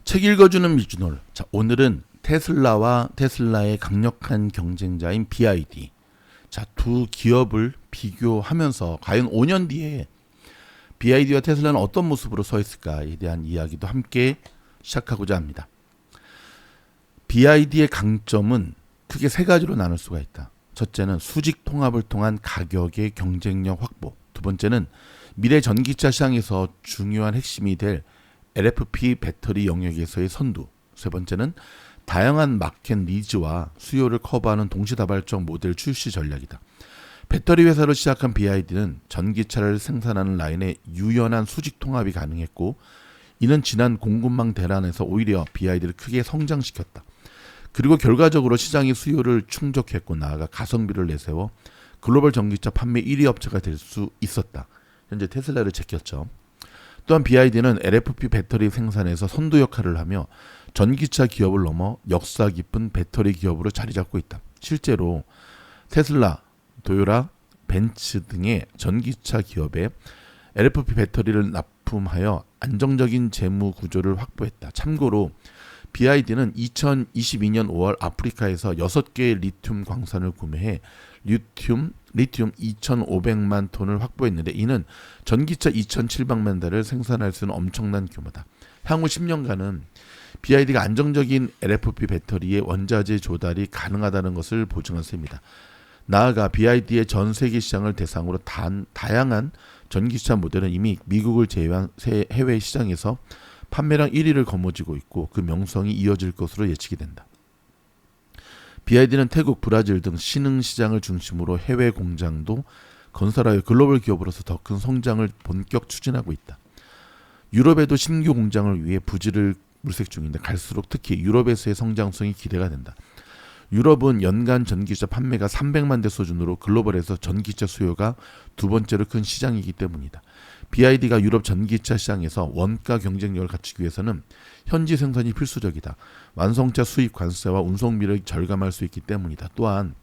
책 읽어주는 미주놀. 자, 오늘은 테슬라와 테슬라의 강력한 경쟁자인 BYD. 자, 두 기업을 비교하면서 과연 5년 뒤에 BYD와 테슬라는 어떤 모습으로 서 있을까에 대한 이야기도 함께 시작하고자 합니다. BYD의 강점은 크게 세 가지로 나눌 수가 있다. 첫째는 수직 통합을 통한 가격의 경쟁력 확보. 두 번째는 미래 전기차 시장에서 중요한 핵심이 될 LFP 배터리 영역에서의 선두. 세 번째는 다양한 마켓 니즈와 수요를 커버하는 동시다발적 모델 출시 전략이다. 배터리 회사로 시작한 BYD는 전기차를 생산하는 라인에 유연한 수직 통합이 가능했고, 이는 지난 공급망 대란에서 오히려 BYD를 크게 성장시켰다. 그리고 결과적으로 시장의 수요를 충족했고, 나아가 가성비를 내세워 글로벌 전기차 판매 1위 업체가 될 수 있었다. 현재 테슬라를 제꼈죠. 또한 BYD는 LFP 배터리 생산에서 선도 역할을 하며 전기차 기업을 넘어 역사 깊은 배터리 기업으로 자리 잡고 있다. 실제로 테슬라, 도요타, 벤츠 등의 전기차 기업에 LFP 배터리를 납품하여 안정적인 재무 구조를 확보했다. 참고로 BYD는 2022년 5월 아프리카에서 6개의 리튬 광산을 구매해 리튬 2,500만 톤을 확보했는데, 이는 전기차 2,700만 대를 생산할 수 있는 엄청난 규모다. 향후 10년간은 BYD가 안정적인 LFP 배터리의 원자재 조달이 가능하다는 것을 보증한 셈이다. 나아가 BYD의 전 세계 시장을 대상으로 다양한 전기차 모델은 이미 미국을 제외한 해외 시장에서 판매량 1위를 거머쥐고 있고, 그 명성이 이어질 것으로 예측이 된다. BYD는 태국, 브라질 등 신흥 시장을 중심으로 해외 공장도 건설하여 글로벌 기업으로서 더 큰 성장을 본격 추진하고 있다. 유럽에도 신규 공장을 위해 부지를 물색 중인데, 갈수록 특히 유럽에서의 성장성이 기대가 된다. 유럽은 연간 전기차 판매가 300만 대 수준으로 글로벌에서 전기차 수요가 두 번째로 큰 시장이기 때문이다. BYD가 유럽 전기차 시장에서 원가 경쟁력을 갖추기 위해서는 현지 생산이 필수적이다. 완성차 수입 관세와 운송비를 절감할 수 있기 때문이다. 또한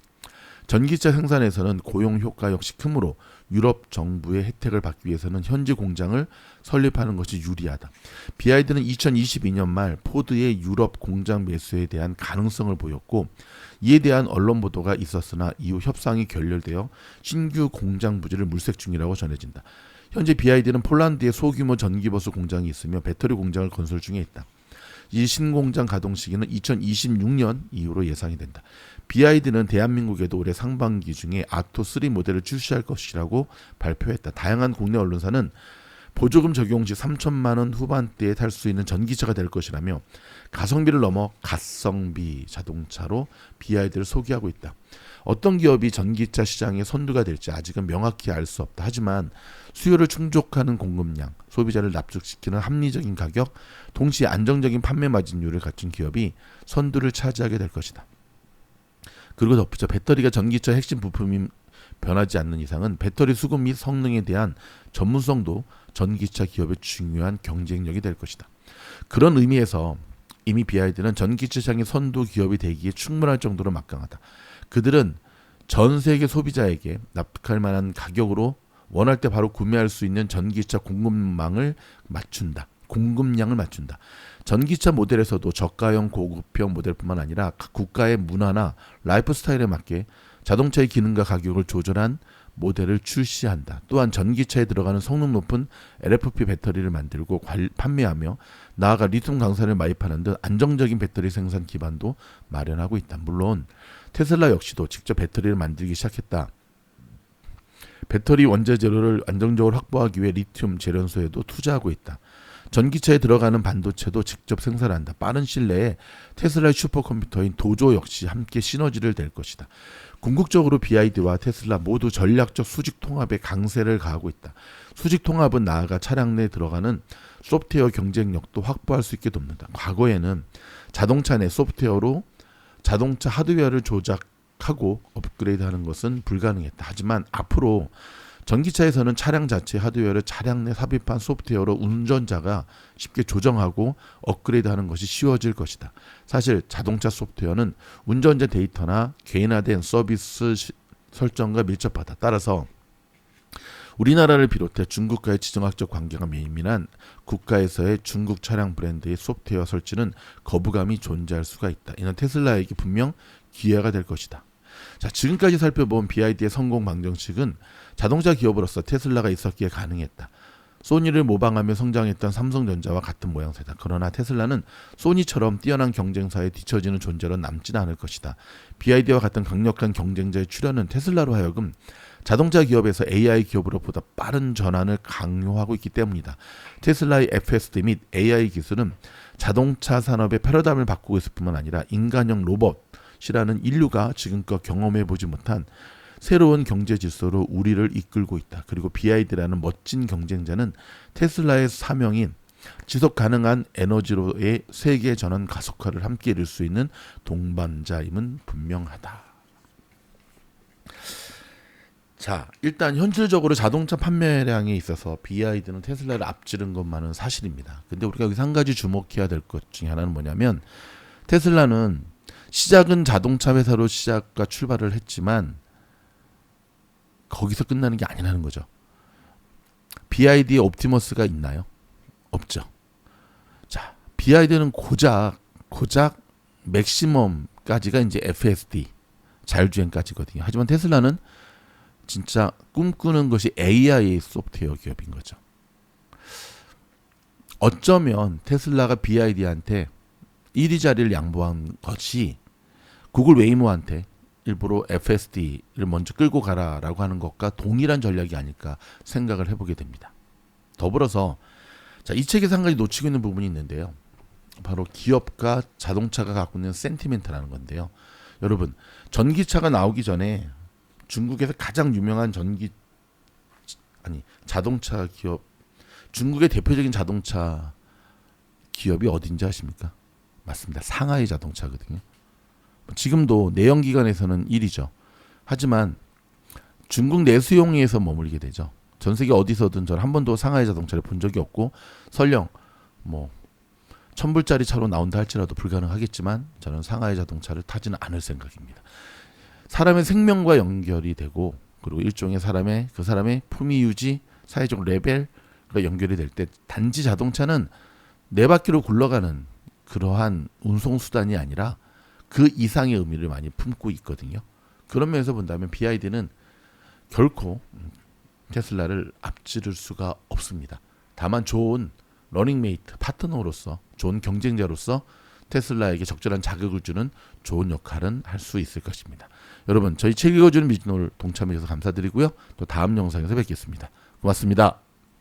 전기차 생산에서는 고용 효과 역시 크므로 유럽 정부의 혜택을 받기 위해서는 현지 공장을 설립하는 것이 유리하다. BYD는 2022년 말 포드의 유럽 공장 매수에 대한 가능성을 보였고, 이에 대한 언론 보도가 있었으나 이후 협상이 결렬되어 신규 공장 부지를 물색 중이라고 전해진다. 현재 BYD는 폴란드에 소규모 전기버스 공장이 있으며 배터리 공장을 건설 중에 있다. 이 신공장 가동 시기는 2026년 이후로 예상이 된다. BYD는 대한민국에도 올해 상반기 중에 아토3 모델을 출시할 것이라고 발표했다. 다양한 국내 언론사는 보조금 적용 시 3천만 원 후반대에 탈 수 있는 전기차가 될 것이라며 가성비를 넘어 가성비 자동차로 BYD를 소개하고 있다. 어떤 기업이 전기차 시장의 선두가 될지 아직은 명확히 알 수 없다. 하지만 수요를 충족하는 공급량, 소비자를 납득시키는 합리적인 가격, 동시에 안정적인 판매 마진율을 갖춘 기업이 선두를 차지하게 될 것이다. 그리고 덧붙여 배터리가 전기차 핵심 부품이 변하지 않는 이상은 배터리 수급 및 성능에 대한 전문성도 전기차 기업의 중요한 경쟁력이 될 것이다. 그런 의미에서 이미 BYD는 전기차 시장의 선두 기업이 되기에 충분할 정도로 막강하다. 그들은 전 세계 소비자에게 납득할 만한 가격으로 원할 때 바로 구매할 수 있는 전기차 공급량을 맞춘다. 전기차 모델에서도 저가형 고급형 모델뿐만 아니라 각 국가의 문화나 라이프 스타일에 맞게 자동차의 기능과 가격을 조절한 모델을 출시한다. 또한 전기차에 들어가는 성능 높은 LFP 배터리를 만들고 판매하며 나아가 리튬 강산을 마입하는 듯 안정적인 배터리 생산 기반도 마련하고 있다. 물론 테슬라 역시도 직접 배터리를 만들기 시작했다. 배터리 원재료를 안정적으로 확보하기 위해 리튬 재련소에도 투자하고 있다. 전기차에 들어가는 반도체도 직접 생산한다. 빠른 시일 내에 테슬라의 슈퍼컴퓨터인 도조 역시 함께 시너지를 낼 것이다. 궁극적으로 BYD와 테슬라 모두 전략적 수직 통합에 강세를 가하고 있다. 수직 통합은 나아가 차량 내에 들어가는 소프트웨어 경쟁력도 확보할 수 있게 돕는다. 과거에는 자동차 내 소프트웨어로 자동차 하드웨어를 조작하고 업그레이드하는 것은 불가능했다. 하지만 앞으로 전기차에서는 차량 자체 하드웨어를 차량 내 삽입한 소프트웨어로 운전자가 쉽게 조정하고 업그레이드하는 것이 쉬워질 것이다. 사실 자동차 소프트웨어는 운전자 데이터나 개인화된 서비스 설정과 밀접하다. 따라서 우리나라를 비롯해 중국과의 지정학적 관계가 미미한 국가에서의 중국 차량 브랜드의 소프트웨어 설치는 거부감이 존재할 수가 있다. 이는 테슬라에게 분명 기회가 될 것이다. 자, 지금까지 살펴본 BYD의 성공 방정식은 자동차 기업으로서 테슬라가 있었기에 가능했다. 소니를 모방하며 성장했던 삼성전자와 같은 모양새다. 그러나 테슬라는 소니처럼 뛰어난 경쟁사에 뒤처지는 존재로 남지는 않을 것이다. BYD와 같은 강력한 경쟁자의 출현은 테슬라로 하여금 자동차 기업에서 AI 기업으로 보다 빠른 전환을 강요하고 있기 때문이다. 테슬라의 FSD 및 AI 기술은 자동차 산업의 패러다임을 바꾸고 있을 뿐만 아니라 인간형 로봇이라는 인류가 지금껏 경험해보지 못한 새로운 경제 질서로 우리를 이끌고 있다. 그리고 BYD라는 멋진 경쟁자는 테슬라의 사명인 지속 가능한 에너지로의 세계 전환 가속화를 함께 이룰 수 있는 동반자임은 분명하다. 자, 일단 현실적으로 자동차 판매량에 있어서 BYD는 테슬라를 앞지른 것만은 사실입니다. 근데 우리가 여기서 한 가지 주목해야 될 것 중에 하나는 뭐냐면 테슬라는 시작은 자동차 회사로 시작과 출발을 했지만 거기서 끝나는 게 아니라는 거죠. BYD에 옵티머스가 있나요? 없죠. 자, BYD는 고작 맥시멈까지가 이제 FSD 자율주행까지거든요. 하지만 테슬라는 진짜 꿈꾸는 것이 AI 소프트웨어 기업인 거죠. 어쩌면 테슬라가 BYD한테 1위 자리를 양보한 것이 구글 웨이모한테 일부러 FSD를 먼저 끌고 가라라고 하는 것과 동일한 전략이 아닐까 생각을 해보게 됩니다. 더불어서 자, 이 책에서 한 가지 놓치고 있는 부분이 있는데요. 바로 기업과 자동차가 갖고 있는 센티멘트라는 건데요. 여러분, 전기차가 나오기 전에 중국에서 가장 유명한 자동차 기업, 중국의 대표적인 자동차 기업이 어딘지 아십니까? 맞습니다. 상하이 자동차거든요. 지금도 내연기관에서는 1위죠. 하지만 중국 내수용에서 머물게 되죠. 전 세계 어디서든 저는 한 번도 상하이 자동차를 본 적이 없고 설령 뭐 1,000불짜리 차로 나온다 할지라도 불가능하겠지만 저는 상하이 자동차를 타지는 않을 생각입니다. 사람의 생명과 연결이 되고 그리고 일종의 그 사람의 품위 유지, 사회적 레벨과 연결이 될 때 단지 자동차는 네 바퀴로 굴러가는 그러한 운송수단이 아니라 그 이상의 의미를 많이 품고 있거든요. 그런 면에서 본다면 BYD는 결코 테슬라를 앞지를 수가 없습니다. 다만 좋은 러닝메이트, 파트너로서 좋은 경쟁자로서 테슬라에게 적절한 자극을 주는 좋은 역할은 할 수 있을 것입니다. 여러분, 저희 책 읽어주는 미즈노를 동참해 주셔서 감사드리고요. 또 다음 영상에서 뵙겠습니다. 고맙습니다.